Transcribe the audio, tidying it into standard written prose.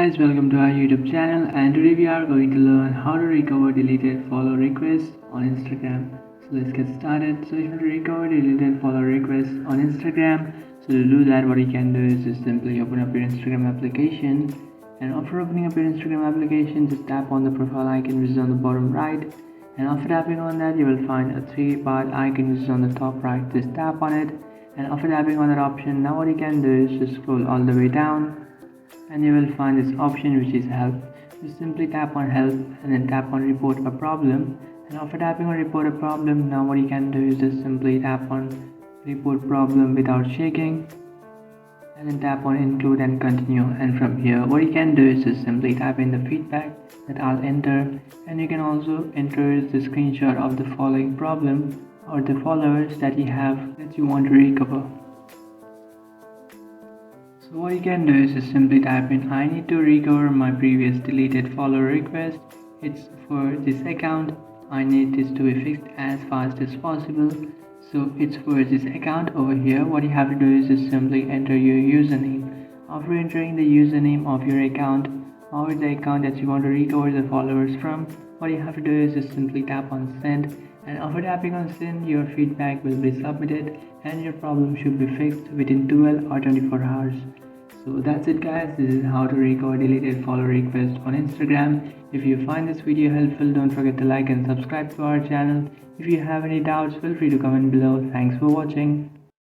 guys, welcome to our YouTube channel, and today we are going to learn how to recover deleted follow requests on Instagram. So let's get started. So if you want to recover deleted follow requests on Instagram, so to do that what you can do is just simply open up your Instagram application, and after opening up your Instagram application, just tap on the profile icon which is on the bottom right, and after tapping on that you will find a three-part icon which is on the top right. Just tap on it, and after tapping on that option, now what you can do is just scroll all the way down, and you will find this option which is help. Just simply tap on help and then tap on report a problem, and after tapping on report a problem, now what you can do is just simply tap on report problem without shaking, and then tap on include and continue. And from here what you can do is just simply type in the feedback that I'll enter, and you can also enter the screenshot of the following problem or the followers that you have that you want to recover. So what you can do is just simply type in I need to recover my previous deleted follow request. It's for this account. I need this to be fixed as fast as possible. So it's for this account over here. What you have to do is just simply enter your username. After entering the username of your account or the account that you want to recover the followers from, what you have to do is just simply tap on send, and after tapping on send, your feedback will be submitted and your problem should be fixed within 12 or 24 hours. So that's it guys, this is how to recover deleted follow requests on Instagram. If you find this video helpful, don't forget to like and subscribe to our channel. If you have any doubts, feel free to comment below. Thanks for watching.